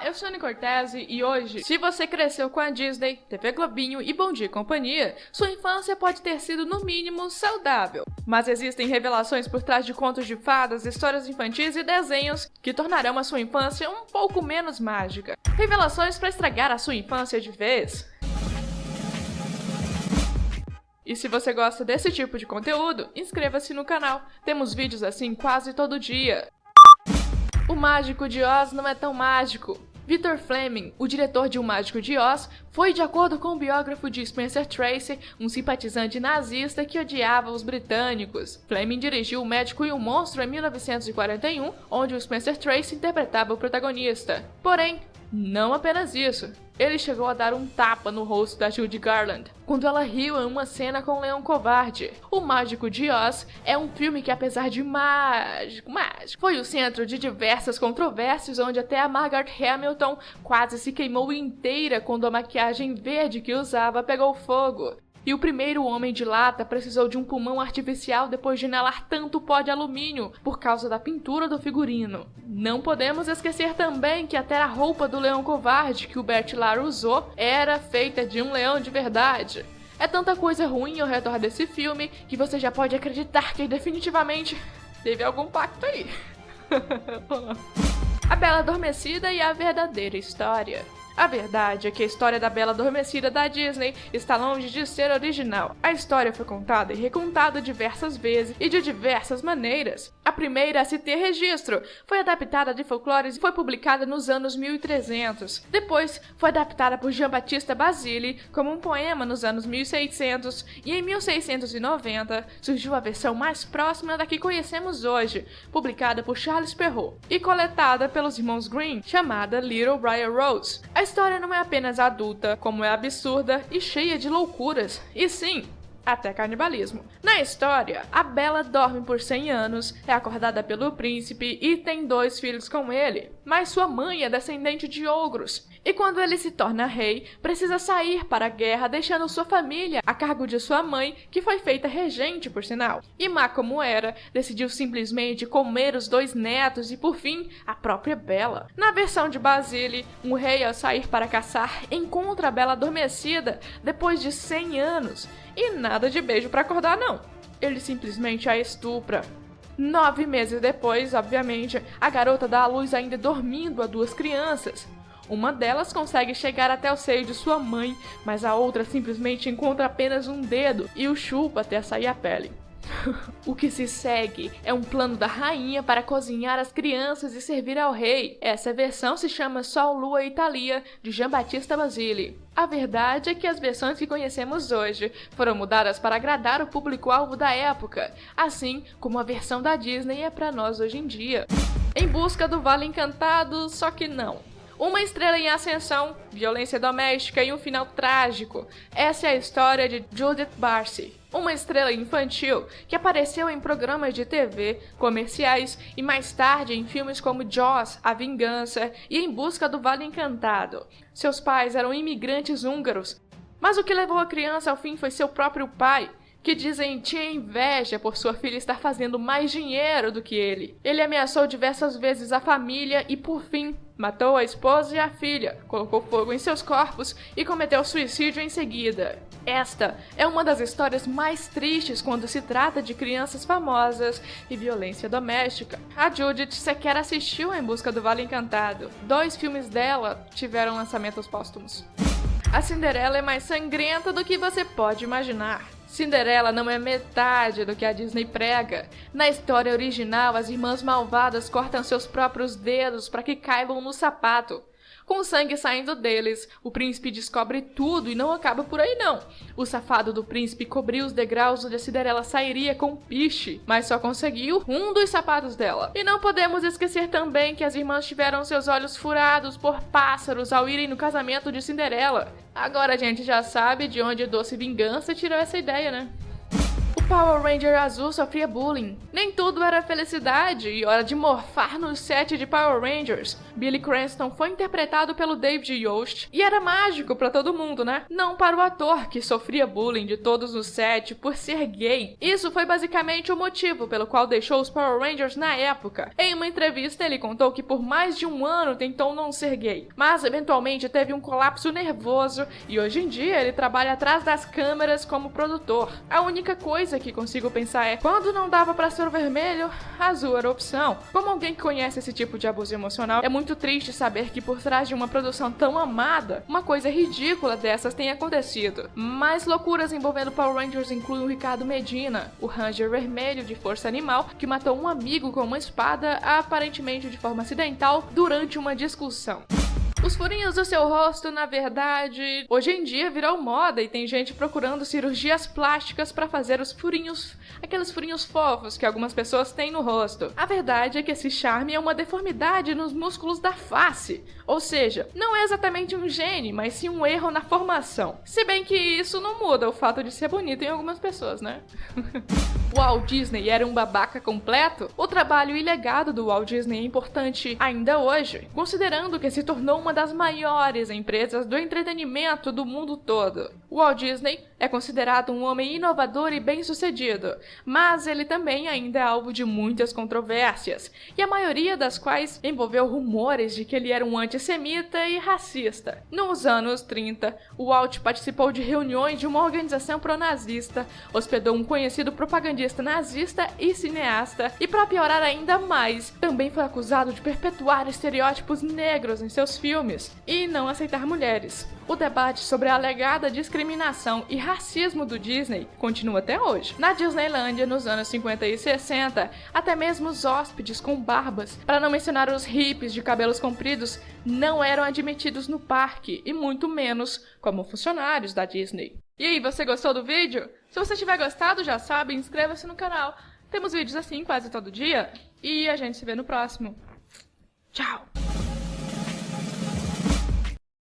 Olá, eu sou Anny Cortese e hoje, se você cresceu com a Disney, TV Globinho e Bom Dia e Companhia, sua infância pode ter sido no mínimo saudável. Mas existem revelações por trás de contos de fadas, histórias infantis e desenhos que tornarão a sua infância um pouco menos mágica. Revelações para estragar a sua infância de vez. E se você gosta desse tipo de conteúdo, inscreva-se no canal. Temos vídeos assim quase todo dia. O Mágico de Oz não é tão mágico. Victor Fleming, o diretor de O Mágico de Oz, foi, de acordo com o biógrafo de Spencer Tracy, um simpatizante nazista que odiava os britânicos. Fleming dirigiu O Médico e o Monstro em 1941, onde o Spencer Tracy interpretava o protagonista. Porém, não apenas isso. Ele chegou a dar um tapa no rosto da Judy Garland quando ela riu em uma cena com o Leão Covarde. O Mágico de Oz é um filme que, apesar de mágico, foi o centro de diversas controvérsias, onde até a Margaret Hamilton quase se queimou inteira quando a maquiagem verde que usava pegou fogo. E o primeiro Homem de Lata precisou de um pulmão artificial depois de inalar tanto pó de alumínio por causa da pintura do figurino. Não podemos esquecer também que até a roupa do Leão Covarde que o Bert Lar usou era feita de um leão de verdade. É tanta coisa ruim ao redor desse filme que você já pode acreditar que definitivamente teve algum pacto aí. A Bela Adormecida e a verdadeira história. A verdade é que a história da Bela Adormecida da Disney está longe de ser original. A história foi contada e recontada diversas vezes e de diversas maneiras. A primeira a se ter registro foi adaptada de folclores e foi publicada nos anos 1300. Depois foi adaptada por Jean-Baptiste Basile como um poema nos anos 1600 e em 1690 surgiu a versão mais próxima da que conhecemos hoje, publicada por Charles Perrault e coletada pelos irmãos Grimm, chamada Little Briar Rose. A história não é apenas adulta, como é absurda e cheia de loucuras, e sim, até canibalismo. Na história, a Bela dorme por 100 anos, é acordada pelo príncipe e tem 2 filhos com ele, mas sua mãe é descendente de ogros. E quando ele se torna rei, precisa sair para a guerra, deixando sua família a cargo de sua mãe, que foi feita regente, por sinal. E má como era, decidiu simplesmente comer os 2 netos e, por fim, a própria Bela. Na versão de Basile, um rei, ao sair para caçar, encontra a Bela adormecida depois de 100 anos. E nada de beijo para acordar, não. Ele simplesmente a estupra. 9 meses depois, obviamente, a garota dá à luz ainda dormindo a 2 crianças. Uma delas consegue chegar até o seio de sua mãe, mas a outra simplesmente encontra apenas um dedo e o chupa até sair a pele. O que se segue é um plano da rainha para cozinhar as crianças e servir ao rei. Essa versão se chama Sol, Lua e Thalia, de Jean-Baptiste Basile. A verdade é que as versões que conhecemos hoje foram mudadas para agradar o público-alvo da época, assim como a versão da Disney é para nós hoje em dia. Em busca do Vale Encantado, só que não. Uma estrela em ascensão, violência doméstica e um final trágico. Essa é a história de Judith Barsi, uma estrela infantil que apareceu em programas de TV, comerciais e mais tarde em filmes como Jaws, A Vingança e Em Busca do Vale Encantado. Seus pais eram imigrantes húngaros, mas o que levou a criança ao fim foi seu próprio pai, que dizem tinha inveja por sua filha estar fazendo mais dinheiro do que ele. Ele ameaçou diversas vezes a família e, por fim, matou a esposa e a filha, colocou fogo em seus corpos e cometeu suicídio em seguida. Esta é uma das histórias mais tristes quando se trata de crianças famosas e violência doméstica. A Judith sequer assistiu Em Busca do Vale Encantado. 2 filmes dela tiveram lançamentos póstumos. A Cinderela é mais sangrenta do que você pode imaginar. Cinderela não é metade do que a Disney prega. Na história original, as irmãs malvadas cortam seus próprios dedos para que caibam no sapato. Com o sangue saindo deles, o príncipe descobre tudo e não acaba por aí não. O safado do príncipe cobriu os degraus onde a Cinderela sairia com piche, mas só conseguiu um dos sapatos dela. E não podemos esquecer também que as irmãs tiveram seus olhos furados por pássaros ao irem no casamento de Cinderela. Agora a gente já sabe de onde Doce Vingança tirou essa ideia, né? O Power Ranger azul sofria bullying. Nem tudo era felicidade e hora de morfar no set de Power Rangers. Billy Cranston foi interpretado pelo David Yost e era mágico pra todo mundo, né? Não para o ator, que sofria bullying de todos no set por ser gay. Isso foi basicamente o motivo pelo qual deixou os Power Rangers na época. Em uma entrevista, ele contou que por mais de um ano tentou não ser gay, mas eventualmente teve um colapso nervoso e hoje em dia ele trabalha atrás das câmeras como produtor. A única coisa que consigo pensar é, quando não dava pra ser o vermelho, azul era a opção. Como alguém que conhece esse tipo de abuso emocional, é muito triste saber que por trás de uma produção tão amada, uma coisa ridícula dessas tem acontecido. Mais loucuras envolvendo Power Rangers incluem o Ricardo Medina, o Ranger vermelho de Força Animal, que matou um amigo com uma espada, aparentemente de forma acidental, durante uma discussão. Os furinhos do seu rosto, na verdade, hoje em dia virou moda e tem gente procurando cirurgias plásticas para fazer os furinhos, aqueles furinhos fofos que algumas pessoas têm no rosto. A verdade é que esse charme é uma deformidade nos músculos da face, ou seja, não é exatamente um gene, mas sim um erro na formação. Se bem que isso não muda o fato de ser bonito em algumas pessoas, né? O Walt Disney era um babaca completo? O trabalho e legado do Walt Disney é importante ainda hoje, considerando que se tornou uma das maiores empresas do entretenimento do mundo todo. O Walt Disney é considerado um homem inovador e bem-sucedido, mas ele também ainda é alvo de muitas controvérsias, e a maioria das quais envolveu rumores de que ele era um antissemita e racista. Nos anos 30, o Walt participou de reuniões de uma organização pró-nazista, hospedou um conhecido propagandista nazista e cineasta, e para piorar ainda mais, também foi acusado de perpetuar estereótipos negros em seus filmes e não aceitar mulheres. O debate sobre a alegada discriminação e racismo do Disney continua até hoje. Na Disneylândia, nos anos 50 e 60, até mesmo os hóspedes com barbas, para não mencionar os hippies de cabelos compridos, não eram admitidos no parque, e muito menos como funcionários da Disney. E aí, você gostou do vídeo? Se você tiver gostado, já sabe, inscreva-se no canal. Temos vídeos assim quase todo dia, e a gente se vê no próximo. Tchau!